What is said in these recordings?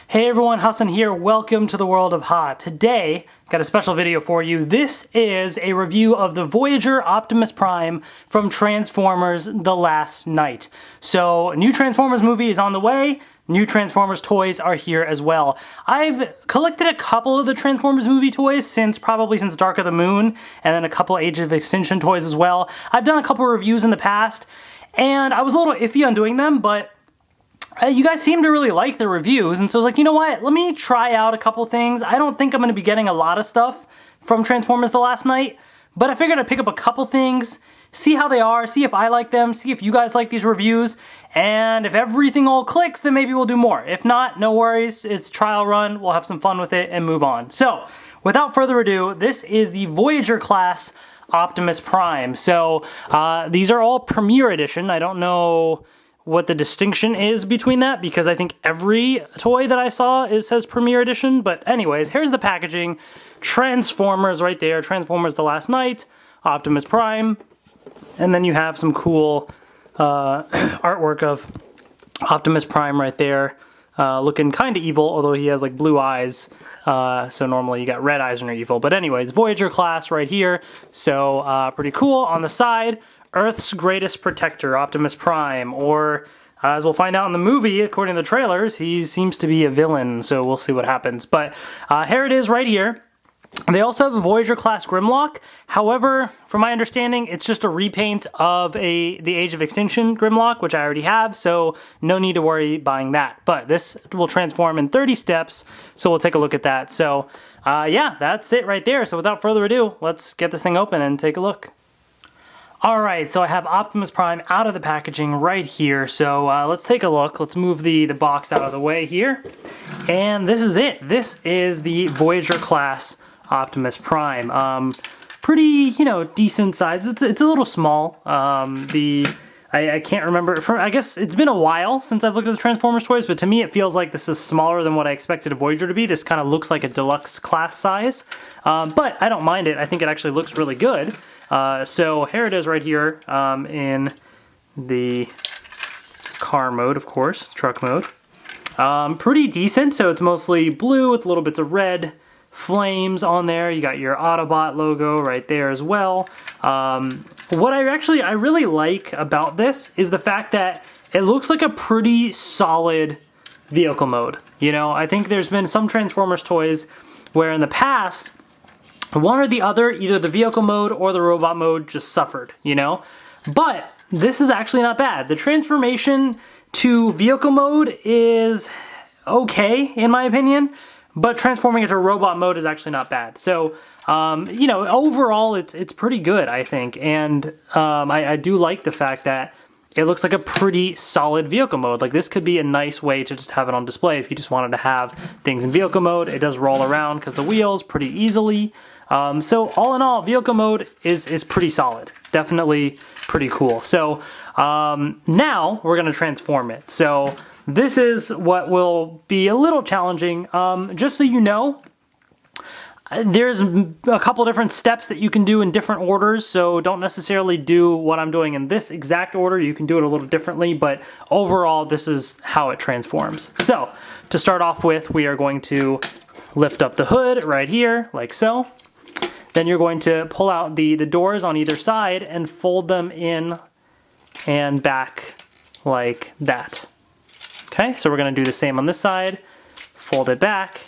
Hey everyone, Hassan here. Welcome to the world of Ha. Today, got a special video for you. This is a review of the Voyager Optimus Prime from Transformers The Last Night. So, new Transformers movie is on the way. New Transformers toys are here as well. I've collected a couple of the Transformers movie toys since Dark of the Moon, and then a couple Age of Extinction toys as well. I've done a couple reviews in the past, and I was a little iffy on doing them, but you guys seem to really like the reviews, and so I was like, you know what, let me try out a couple things. I don't think I'm going to be getting a lot of stuff from Transformers The Last Night, but I figured I'd pick up a couple things, see how they are, see if I like them, see if you guys like these reviews, and if everything all clicks, then maybe we'll do more. If not, no worries, it's trial run, we'll have some fun with it and move on. So, without further ado, this is the Voyager class Optimus Prime. So, these are all Premier Edition. I don't know what the distinction is between that, because I think every toy that I saw says Premier Edition. But anyways, here's the packaging. Transformers right there. Transformers The Last Night. Optimus Prime. And then you have some cool artwork of Optimus Prime right there. Looking kind of evil, although he has like blue eyes. So normally you got red eyes when you're evil. But anyways, Voyager class right here. So pretty cool. On the side, Earth's greatest protector, Optimus Prime, or as we'll find out in the movie, according to the trailers, he seems to be a villain, so we'll see what happens. But here it is right here. They also have a Voyager class Grimlock. However, from my understanding, it's just a repaint of the Age of Extinction Grimlock, which I already have, so no need to worry buying that. But this will transform in 30 steps, so we'll take a look at that. So yeah, that's it right there. So without further ado, let's get this thing open and take a look. Alright, so I have Optimus Prime out of the packaging right here, so let's take a look. Let's move the box out of the way here. And this is it. This is the Voyager class Optimus Prime. Pretty, decent size. It's a little small. I can't remember. I guess it's been a while since I've looked at the Transformers toys, but to me it feels like this is smaller than what I expected a Voyager to be. This kind of looks like a deluxe class size, but I don't mind it. I think it actually looks really good. So here it is right here in the car mode, of course, truck mode. Pretty decent, so it's mostly blue with little bits of red flames on there. You got your Autobot logo right there as well. What I really like about this is the fact that it looks like a pretty solid vehicle mode. I think there's been some Transformers toys where in the past, one or the other, either the vehicle mode or the robot mode just suffered, But this is actually not bad. The transformation to vehicle mode is okay, in my opinion, but transforming it to robot mode is actually not bad. So, overall, it's pretty good, I think. And I do like the fact that it looks like a pretty solid vehicle mode. Like, this could be a nice way to just have it on display if you just wanted to have things in vehicle mode. It does roll around because the wheels pretty easily. So all in all, vehicle mode is pretty solid. Definitely pretty cool. So now we're going to transform it. So this is what will be a little challenging. Just so you know, there's a couple different steps that you can do in different orders. So don't necessarily do what I'm doing in this exact order. You can do it a little differently, but overall, this is how it transforms. So to start off with, we are going to lift up the hood right here, like so. Then you're going to pull out the doors on either side and fold them in and back like that. Okay, so we're going to do the same on this side. Fold it back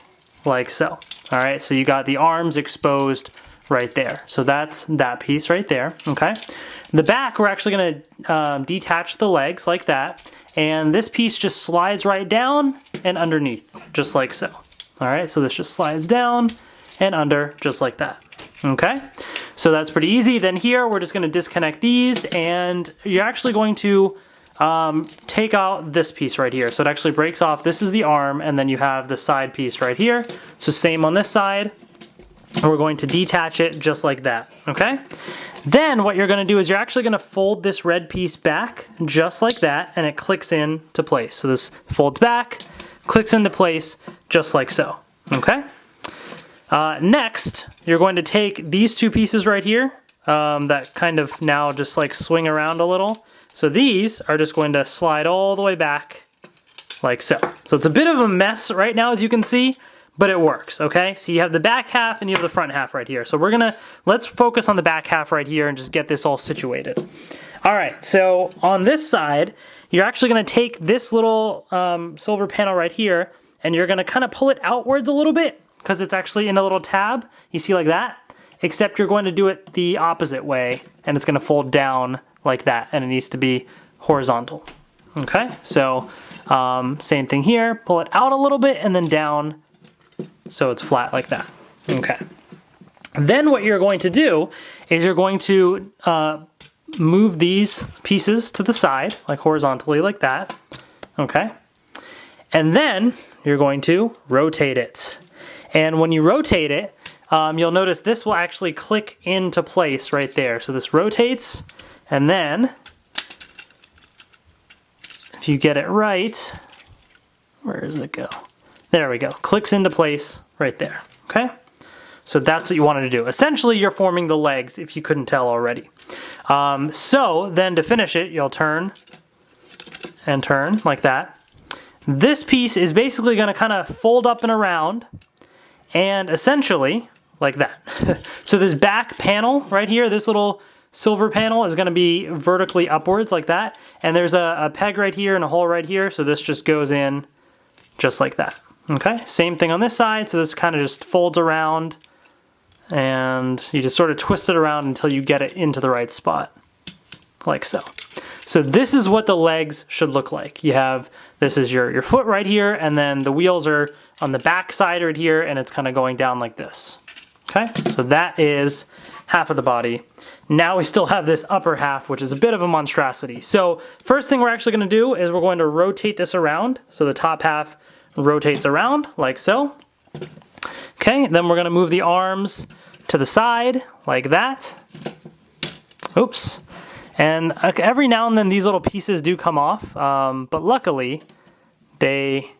like so. All right, so you got the arms exposed right there. So that's that piece right there, okay? The back, we're actually going to detach the legs like that. And this piece just slides right down and underneath, just like so. All right, so this just slides down and under, just like that. Okay, so that's pretty easy. Then here, we're just going to disconnect these, and you're actually going to take out this piece right here. So it actually breaks off. This is the arm, and then you have the side piece right here. So same on this side. We're going to detach it just like that, okay? Then what you're going to do is you're actually going to fold this red piece back just like that, and it clicks into place. So this folds back, clicks into place just like so, okay? Next, you're going to take these two pieces right here that kind of now just like swing around a little. So these are just going to slide all the way back like so. So it's a bit of a mess right now, as you can see, but it works, okay? So you have the back half and you have the front half right here. So let's focus on the back half right here and just get this all situated. All right, so on this side, you're actually gonna take this little silver panel right here and you're gonna kind of pull it outwards a little bit because it's actually in a little tab, you see like that? Except you're going to do it the opposite way and it's gonna fold down like that and it needs to be horizontal, okay? So same thing here, pull it out a little bit and then down so it's flat like that, okay? Then what you're going to do is you're going to move these pieces to the side, like horizontally like that, okay? And then you're going to rotate it. And when you rotate it, you'll notice this will actually click into place right there. So this rotates, and then if you get it right, where does it go? There we go, clicks into place right there, okay? So that's what you wanted to do. Essentially, you're forming the legs, if you couldn't tell already. So then to finish it, you'll turn and turn like that. This piece is basically gonna kind of fold up and around and essentially like that. So this back panel right here, this little silver panel is gonna be vertically upwards like that. And there's a peg right here and a hole right here. So this just goes in just like that, okay? Same thing on this side. So this kind of just folds around and you just sort of twist it around until you get it into the right spot, like so. So this is what the legs should look like. You have, this is your foot right here, and then the wheels are on the back side right here, and it's kind of going down like this, okay? So that is half of the body. Now we still have this upper half, which is a bit of a monstrosity. So first thing we're actually gonna do is we're going to rotate this around. So the top half rotates around, like so. Okay, then we're gonna move the arms to the side, like that. Oops. And every now and then these little pieces do come off, but luckily they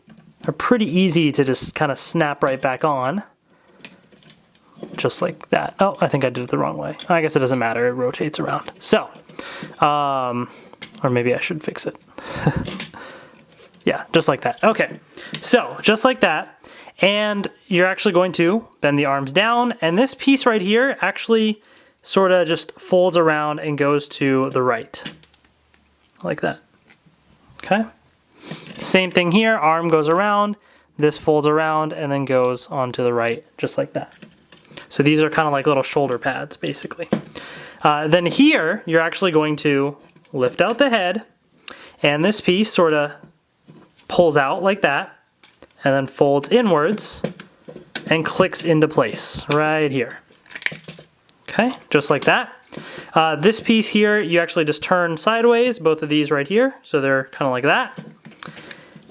are pretty easy to just kind of snap right back on. Just like that. Oh, I think I did it the wrong way. I guess it doesn't matter, it rotates around. So, or maybe I should fix it. Yeah, just like that. Okay, so just like that. And you're actually going to bend the arms down, and this piece right here actually sort of just folds around and goes to the right, like that, okay? Same thing here, arm goes around, this folds around, and then goes onto the right, just like that. So these are kind of like little shoulder pads, basically. Then here, you're actually going to lift out the head, and this piece sort of pulls out like that, and then folds inwards and clicks into place right here. Okay, just like that. This piece here, you actually just turn sideways, both of these right here, so they're kind of like that.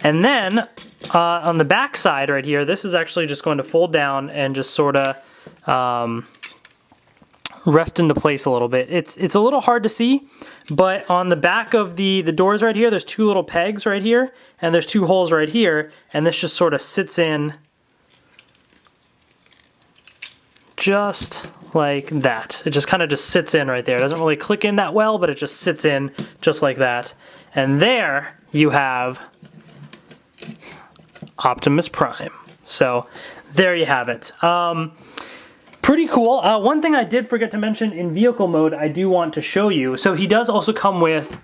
And then on the back side right here, this is actually just going to fold down and just sort of rest into place a little bit. It's a little hard to see, but on the back of the doors right here, there's two little pegs right here, and there's two holes right here, and this just sort of sits in just like that. It just kind of just sits in right there. It doesn't really click in that well, but it just sits in just like that. And there you have Optimus Prime. So there you have it. Pretty cool. One thing I did forget to mention in vehicle mode, I do want to show you. So he does also come with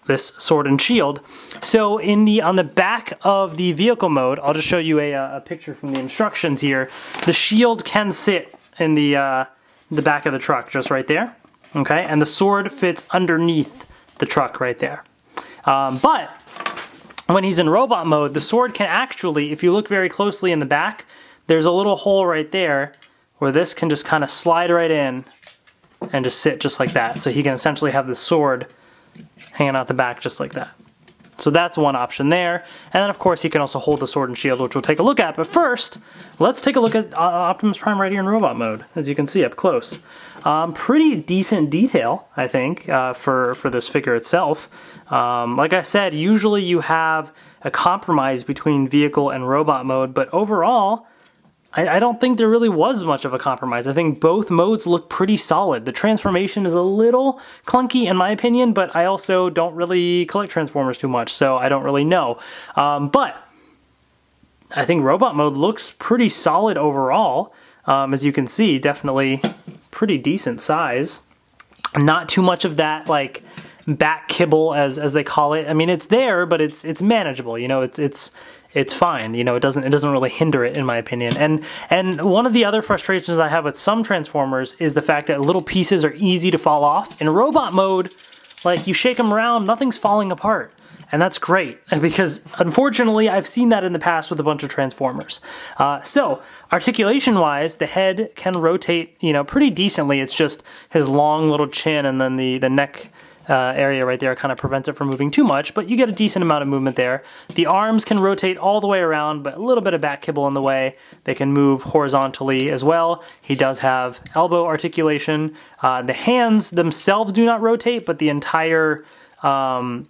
this sword and shield. So on the back of the vehicle mode, I'll just show you a picture from the instructions here. The shield can sit in the back of the truck, just right there. Okay, and the sword fits underneath the truck right there. But when he's in robot mode, the sword can actually, if you look very closely in the back, there's a little hole right there where this can just kind of slide right in and just sit just like that. So he can essentially have the sword hanging out the back just like that. So that's one option there. And then of course he can also hold the sword and shield, which we'll take a look at. But first, let's take a look at Optimus Prime right here in robot mode, as you can see up close. Pretty decent detail, I think, for this figure itself. Like I said, usually you have a compromise between vehicle and robot mode, but overall, I don't think there really was much of a compromise. I think both modes look pretty solid. The transformation is a little clunky in my opinion, but I also don't really collect Transformers too much, so I don't really know. But I think robot mode looks pretty solid overall. As you can see, definitely pretty decent size. Not too much of that like back kibble as they call it. I mean, it's there, but it's manageable. You know, it's fine. You know, it doesn't really hinder it in my opinion. And one of the other frustrations I have with some Transformers is the fact that little pieces are easy to fall off. In robot mode, like you shake them around, nothing's falling apart. And that's great, because unfortunately I've seen that in the past with a bunch of Transformers. So articulation-wise, the head can rotate, you know, pretty decently. It's just his long little chin and then the neck area right there kind of prevents it from moving too much, but you get a decent amount of movement there. The arms can rotate all the way around, but a little bit of back kibble in the way. They can move horizontally as well. He does have elbow articulation. The hands themselves do not rotate, but the entire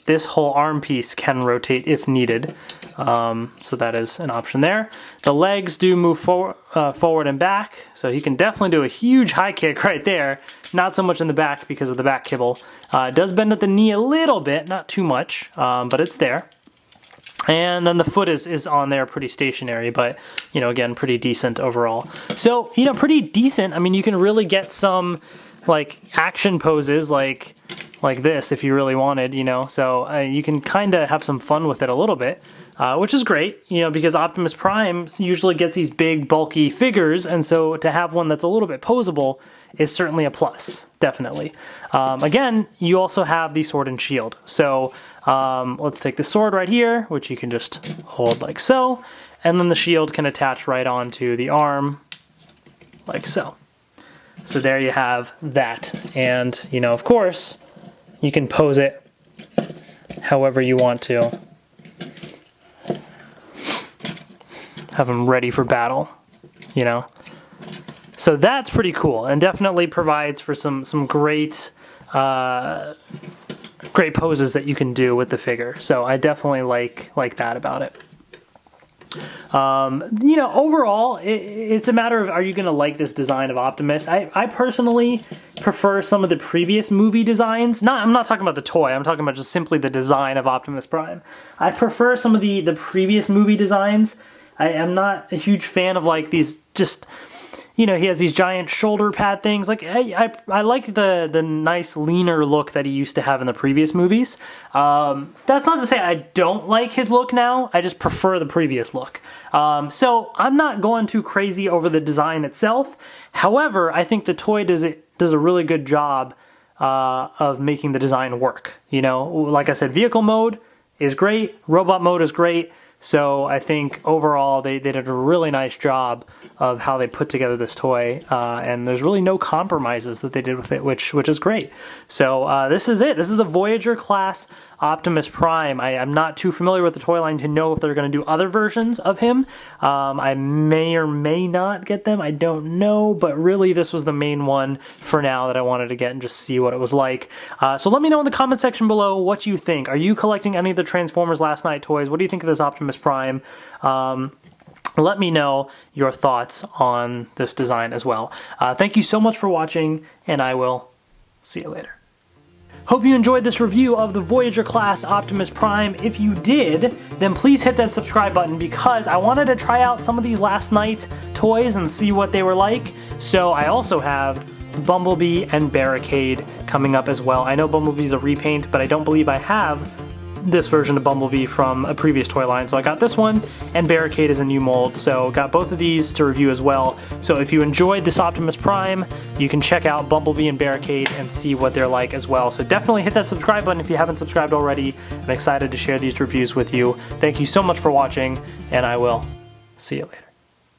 this whole arm piece can rotate if needed, so that is an option there. The legs do move forward and back, so he can definitely do a huge high kick right there. Not so much in the back because of the back kibble. It does bend at the knee a little bit, not too much, but it's there. And then the foot is on there pretty stationary, but, you know, again, pretty decent overall. So, you know, pretty decent. I mean, you can really get some, like, action poses, like this if you really wanted, you know, so you can kind of have some fun with it a little bit, which is great, you know, because Optimus Prime usually gets these big bulky figures, and so to have one that's a little bit posable is certainly a plus, definitely. Again, you also have the sword and shield, so let's take the sword right here, which you can just hold like so, and then the shield can attach right onto the arm like so. So there you have that, and, you know, of course, you can pose it however you want to. Have them ready for battle, you know? So that's pretty cool, and definitely provides for some great great poses that you can do with the figure. So I definitely like that about it. You know, overall, it's a matter of, are you going to like this design of Optimus? I personally prefer some of the previous movie designs. I'm not talking about the toy, I'm talking about just simply the design of Optimus Prime. I prefer some of the previous movie designs. I am not a huge fan of like these just, you know, he has these giant shoulder pad things. Like I like the nice leaner look that he used to have in the previous movies. That's not to say I don't like his look now. I just prefer the previous look. So I'm not going too crazy over the design itself. However, I think the toy does a really good job of making the design work. You know, like I said, vehicle mode is great. Robot mode is great. So I think overall they did a really nice job of how they put together this toy, and there's really no compromises that they did with it, which is great. So this is it. This is the Voyager class Optimus Prime. I'm not too familiar with the toy line to know if they're going to do other versions of him. I may or may not get them. I don't know, but really this was the main one for now that I wanted to get and just see what it was like. So let me know in the comment section below what you think. Are you collecting any of the Transformers Last Night toys? What do you think of this Optimus Prime? Let me know your thoughts on this design as well. Thank you so much for watching, and I will see you later. Hope you enjoyed this review of the Voyager class Optimus Prime. If you did, then please hit that subscribe button, because I wanted to try out some of these Last Night toys and see what they were like. So I also have Bumblebee and Barricade coming up as well. I know Bumblebee's a repaint, but I don't believe I have this version of Bumblebee from a previous toy line. So I got this one, and Barricade is a new mold, so got both of these to review as well. So if you enjoyed this Optimus Prime, you can check out Bumblebee and Barricade and see what they're like as well. So definitely hit that subscribe button if you haven't subscribed already. I'm excited to share these reviews with you. Thank you so much for watching, and I will see you later.